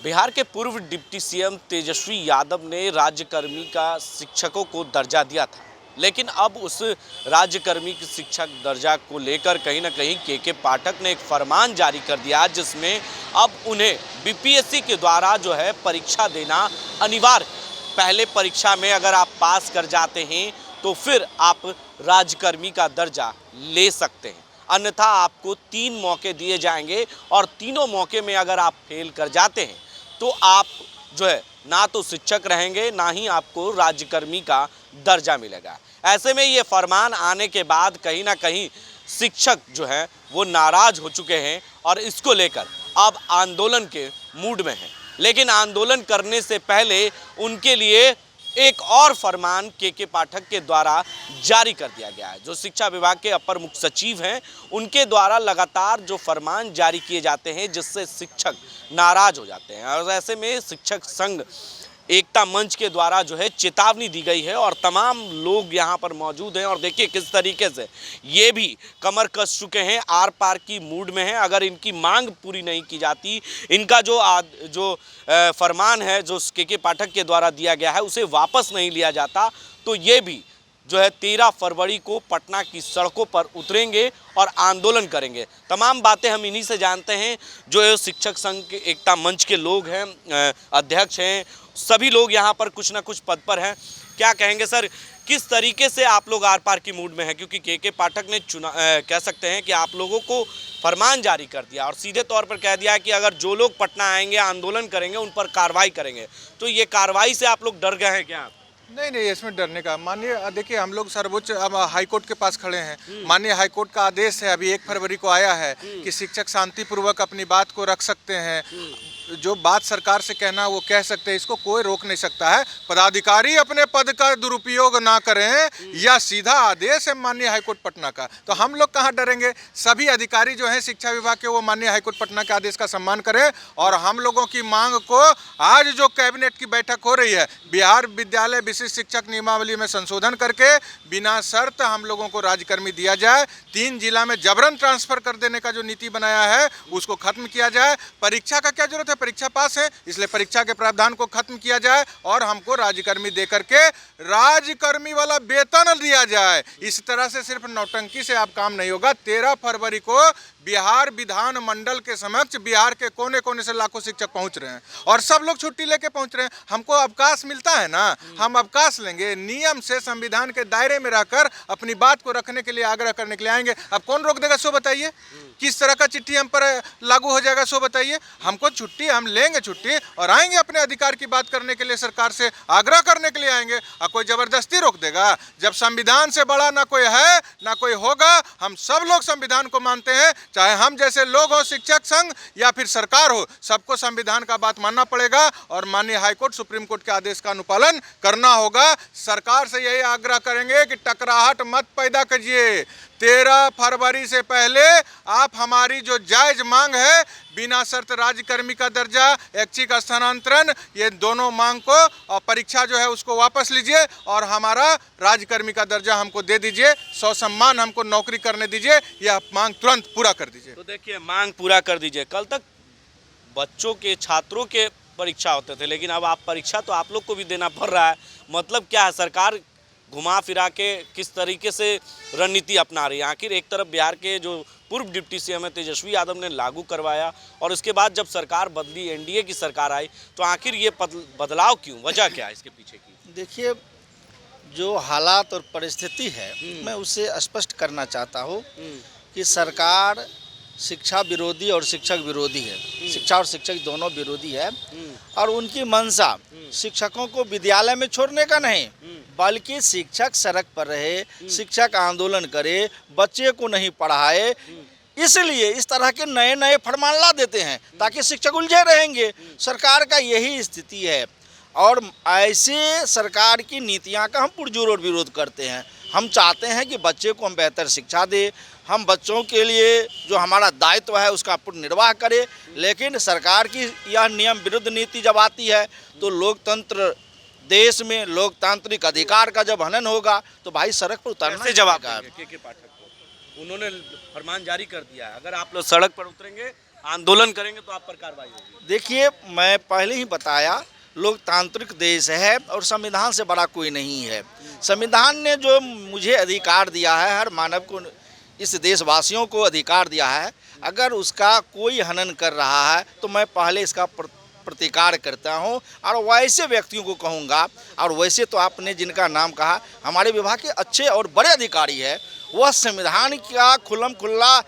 बिहार के पूर्व deputy CM Tejashwi Yadav ने राज्यकर्मी का शिक्षकों को दर्जा दिया था, लेकिन अब उस राज्यकर्मी की शिक्षक दर्जा को लेकर कहीं ना कहीं के पाठक ने एक फरमान जारी कर दिया, जिसमें अब उन्हें बीपीएससी के द्वारा जो है परीक्षा देना अनिवार्य। पहले परीक्षा में अगर आप पास कर जाते हैं तो फिर आप राज्यकर्मी का दर्जा ले सकते हैं, अन्यथा आपको 3 मौके दिए जाएंगे और तीनों मौके में अगर आप फेल कर जाते हैं तो आप जो है ना तो शिक्षक रहेंगे, ना ही आपको राज्यकर्मी का दर्जा मिलेगा। ऐसे में ये फरमान आने के बाद कहीं ना कहीं शिक्षक जो हैं वो नाराज हो चुके हैं और इसको लेकर अब आंदोलन के मूड में हैं। लेकिन आंदोलन करने से पहले उनके लिए एक और फरमान के पाठक के द्वारा जारी कर दिया गया है। जो शिक्षा विभाग के अपर मुख्य सचिव हैं, उनके द्वारा लगातार जो फरमान जारी किए जाते हैं जिससे शिक्षक नाराज हो जाते हैं, और ऐसे में शिक्षक संघ एकता मंच के द्वारा जो है चेतावनी दी गई है और तमाम लोग यहाँ पर मौजूद हैं। और देखिए किस तरीके से ये भी कमर कस चुके हैं, आर पार की मूड में हैं। अगर इनकी मांग पूरी नहीं की जाती, इनका जो फरमान है जो के पाठक के द्वारा दिया गया है उसे वापस नहीं लिया जाता, तो ये भी जो है 13 फरवरी को पटना की सड़कों पर उतरेंगे और आंदोलन करेंगे। तमाम बातें हम इन्हीं से जानते हैं। जो शिक्षक संघ के एकता मंच के लोग हैं, अध्यक्ष हैं, सभी लोग यहाँ पर कुछ ना कुछ पद पर हैं। क्या कहेंगे सर, किस तरीके से आप लोग आर पार की मूड में हैं? क्योंकि के पाठक ने कह सकते हैं कि आप लोगों को फरमान जारी कर दिया और सीधे तौर पर कह दिया कि अगर जो लोग पटना आएंगे आंदोलन करेंगे उन पर कार्रवाई करेंगे। तो ये कार्रवाई से आप लोग डर गए हैं क्या? नहीं, इसमें डरने का माननीय, देखिए हम लोग सर्वोच्च अब हाईकोर्ट के पास खड़े हैं। माननीय हाईकोर्ट का आदेश है, अभी 1 फरवरी को आया है कि शिक्षक शांतिपूर्वक अपनी बात को रख सकते हैं। जो बात सरकार से कहना वो कह सकते हैं, इसको कोई रोक नहीं सकता है। पदाधिकारी अपने पद का दुरुपयोग ना करें, यह सीधा आदेश है माननीय हाईकोर्ट पटना का। तो हम लोग कहाँ डरेंगे? सभी अधिकारी जो हैं शिक्षा विभाग के, वो माननीय हाईकोर्ट पटना के आदेश का सम्मान करें और हम लोगों की मांग को, आज जो कैबिनेट की बैठक हो रही है, बिहार विद्यालय विशिष्ट शिक्षक नियमावली में संशोधन करके बिना शर्त हम लोगों को राज्यकर्मी दिया जाए। 3 जिला में जबरन ट्रांसफर कर देने का जो नीति बनाया है उसको खत्म किया जाए। परीक्षा का क्या जरूरत है? परीक्षा पास है, इसलिए परीक्षा के प्रावधान को खत्म किया जाए और हमको राज्यकर्मी देकर के राज्यकर्मी वाला वेतन दिया जाए। इस तरह से सिर्फ नौटंकी से आप काम नहीं होगा। 13 फरवरी को बिहार विधान मंडल के समक्ष बिहार के कोने कोने से लाखों शिक्षक पहुंच रहे हैं और सब लोग छुट्टी लेके पहुंच रहे हैं। हमको अवकाश मिलता है ना, हम अवकाश लेंगे, नियम से संविधान के दायरे में रहकर अपनी बात को रखने के लिए, आग्रह करने के लिए आएंगे। अब कौन रोक देगा? सो बताइए, किस तरह का चिट्ठी हम पर लागू हो जाएगा? सो बताइए। हमको छुट्टी, हम लेंगे छुट्टी और आएंगे अपने अधिकार की बात करने के लिए, सरकार से आग्रह करने के लिए आएंगे। और कोई जबरदस्ती रोक देगा? जब संविधान से बड़ा ना कोई है ना कोई होगा। हम सब लोग संविधान को मानते हैं, चाहे हम जैसे लोग हो, शिक्षक संघ या फिर सरकार हो, सबको संविधान का बात मानना पड़ेगा और माननीय हाईकोर्ट, सुप्रीम कोर्ट के आदेश का अनुपालन करना होगा। सरकार से यही आग्रह करेंगे कि टकराहट मत पैदा कीजिए। 13 फरवरी से पहले आप हमारी जो जायज मांग है, बिना शर्त राज्यकर्मी का दर्जा, ऐच्छिक स्थानांतरण, ये दोनों मांग को और परीक्षा जो है उसको वापस लीजिए और हमारा राज्यकर्मी का दर्जा हमको दे दीजिए। ससम्मान हमको नौकरी करने दीजिए। यह मांग तुरंत पूरा कर दीजिए। तो देखिए, मांग पूरा कर दीजिए। कल तक बच्चों के, छात्रों के परीक्षा होते थे, लेकिन अब आप परीक्षा तो आप लोग को भी देना पड़ रहा है। मतलब क्या है, सरकार घुमा फिरा के किस तरीके से रणनीति अपना रही है? आखिर एक तरफ बिहार के जो पूर्व डिप्टी सीएम है तेजस्वी यादव ने लागू करवाया और उसके बाद जब सरकार बदली, एनडीए की सरकार आई, तो आखिर ये बदलाव क्यों, वजह क्या है इसके पीछे की? देखिए, जो हालात और परिस्थिति है मैं उसे स्पष्ट करना चाहता हूँ कि सरकार शिक्षा विरोधी और शिक्षक विरोधी है। शिक्षा और शिक्षक दोनों विरोधी है और उनकी मंशा शिक्षकों को विद्यालय में छोड़ने का नहीं, बल्कि शिक्षक सड़क पर रहे, शिक्षक आंदोलन करे, बच्चे को नहीं पढ़ाए। इसलिए इस तरह के नए नए फरमान ला देते हैं ताकि शिक्षक उलझे रहेंगे। सरकार का यही स्थिति है और ऐसे सरकार की नीतियां का हम पुरजोर विरोध करते हैं। हम चाहते हैं कि बच्चे को हम बेहतर शिक्षा दें, हम बच्चों के लिए जो हमारा दायित्व है उसका पूर्ण निर्वाह करें। लेकिन सरकार की यह नियम विरुद्ध नीति जब आती है तो लोकतंत्र, देश में लोकतांत्रिक अधिकार का जब हनन होगा तो भाई सड़क पर उतरना से जवाब के पाठक को उन्होंने फरमान जारी कर दिया है, अगर आप लोग सड़क पर उतरेंगे आंदोलन करेंगे तो आप पर कार्रवाई होगी। देखिए, मैं पहले ही बताया, लोकतांत्रिक देश है और संविधान से बड़ा कोई नहीं है। संविधान ने जो मुझे अधिकार दिया है, हर मानव को, इस देशवासियों को अधिकार दिया है, अगर उसका कोई हनन कर रहा है तो मैं पहले इसका प्रतिकार करता हूं और वैसे व्यक्तियों को कहूंगा। और वैसे तो आपने जिनका नाम कहा, हमारे विभाग के अच्छे और बड़े अधिकारी है, वह संविधान का खुल्लम खुल्ला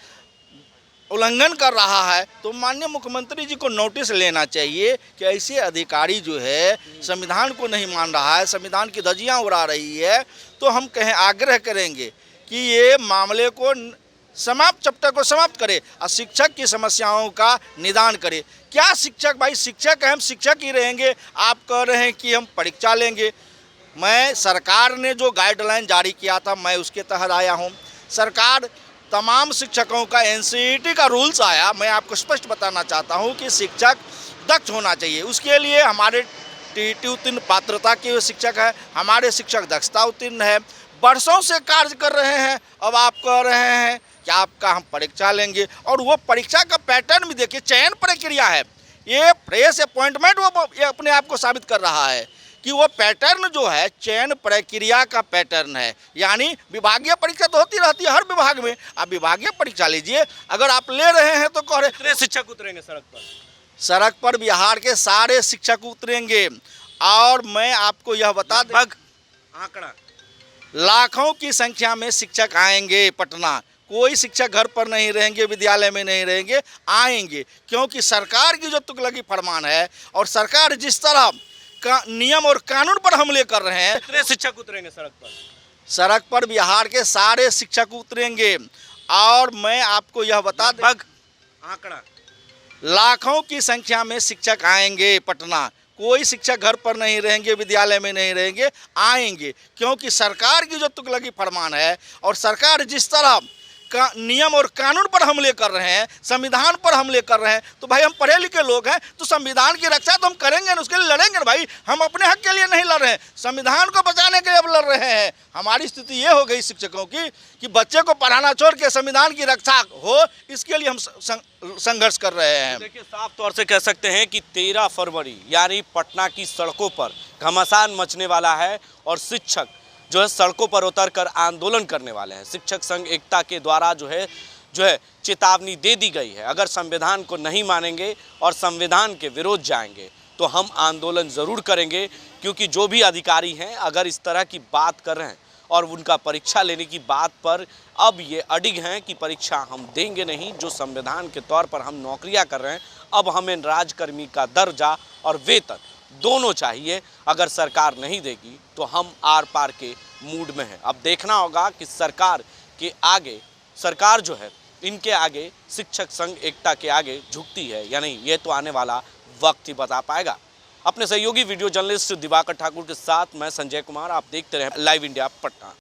उल्लंघन कर रहा है, तो माननीय मुख्यमंत्री जी को नोटिस लेना चाहिए कि ऐसे अधिकारी जो है संविधान को नहीं मान रहा है, संविधान की धज्जियां उड़ा रही है। तो हम कहें, आग्रह करेंगे कि ये मामले को चैप्टर को समाप्त करे और शिक्षक की समस्याओं का निदान करे। क्या शिक्षक, भाई शिक्षक है, हम शिक्षक ही रहेंगे। आप कह रहे हैं कि हम परीक्षा लेंगे। मैं, सरकार ने जो गाइडलाइन जारी किया था, मैं उसके तहत आया हूँ। सरकार तमाम शिक्षकों का एनसीईआरटी का रूल्स आया, मैं आपको स्पष्ट बताना चाहता हूं कि शिक्षक दक्ष होना चाहिए। उसके लिए हमारे टीईटी उत्तीर्ण पात्रता के शिक्षक है, हमारे शिक्षक दक्षता उत्तीर्ण है, वर्षों से कार्य कर रहे हैं। अब आप कह रहे हैं कि आपका हम परीक्षा लेंगे, और वो परीक्षा का पैटर्न भी देखिए, चयन प्रक्रिया है, ये फ्रेश अपॉइंटमेंट वो ये अपने आप को साबित कर रहा है कि वो पैटर्न जो है चयन प्रक्रिया का पैटर्न है। यानी विभागीय परीक्षा तो होती रहती है हर विभाग में, आप विभागीय परीक्षा लीजिए। अगर आप ले रहे हैं तो कह रहे, कितने शिक्षक उतरेंगे सड़क पर? सड़क पर बिहार के सारे शिक्षक उतरेंगे। और मैं आपको यह बता दूं, आंकड़ा लाखों की संख्या में शिक्षक आएंगे पटना। कोई शिक्षक घर पर नहीं रहेंगे, विद्यालय में नहीं रहेंगे, आएंगे, क्योंकि सरकार की जो तुगलकी फरमान है और सरकार जिस तरह का नियम और कानून पर हमले कर रहे हैं। कितने शिक्षक उतरेंगे सड़क पर? सड़क पर बिहार के सारे शिक्षक उतरेंगे। और मैं आपको यह बता दूं, आंकड़ा लाखों की संख्या में शिक्षक आएंगे पटना। कोई शिक्षक घर पर नहीं रहेंगे, विद्यालय में नहीं रहेंगे, आएंगे, क्योंकि सरकार की जो तुगलकी फरमान है और सरकार जिस तरह का नियम और कानून पर हमले कर रहे हैं, संविधान पर हमले कर रहे हैं। तो भाई हम पढ़े लिखे लोग हैं, तो संविधान की रक्षा तो हम करेंगे ना, उसके लिए लड़ेंगे ना भाई। हम अपने हक के लिए नहीं लड़ रहे हैं, संविधान को बचाने के लिए अब लड़ रहे हैं। हमारी स्थिति ये हो गई शिक्षकों की कि बच्चे को पढ़ाना छोड़ के संविधान की रक्षा हो, इसके लिए हम संघर्ष कर रहे हैं। देखिए, साफ तौर से कह सकते हैं कि 13 फरवरी यानी पटना की सड़कों पर घमासान मचने वाला है और शिक्षक जो है सड़कों पर उतरकर आंदोलन करने वाले हैं। शिक्षक संघ एकता के द्वारा जो है चेतावनी दे दी गई है, अगर संविधान को नहीं मानेंगे और संविधान के विरोध जाएंगे तो हम आंदोलन ज़रूर करेंगे। क्योंकि जो भी अधिकारी हैं अगर इस तरह की बात कर रहे हैं और उनका परीक्षा लेने की बात पर अब ये अडिग हैं कि परीक्षा हम देंगे नहीं, जो संविधान के तौर पर हम नौकरियां कर रहे हैं, अब हमें राजकर्मी का दर्जा और वेतन दोनों चाहिए। अगर सरकार नहीं देगी तो हम आर पार के मूड में हैं। अब देखना होगा कि सरकार के आगे, सरकार जो है इनके आगे, शिक्षक संघ एकता के आगे झुकती है या नहीं, ये तो आने वाला वक्त ही बता पाएगा। अपने सहयोगी वीडियो जर्नलिस्ट दिवाकर ठाकुर के साथ मैं संजय कुमार, आप देखते रहें लाइव इंडिया पटना।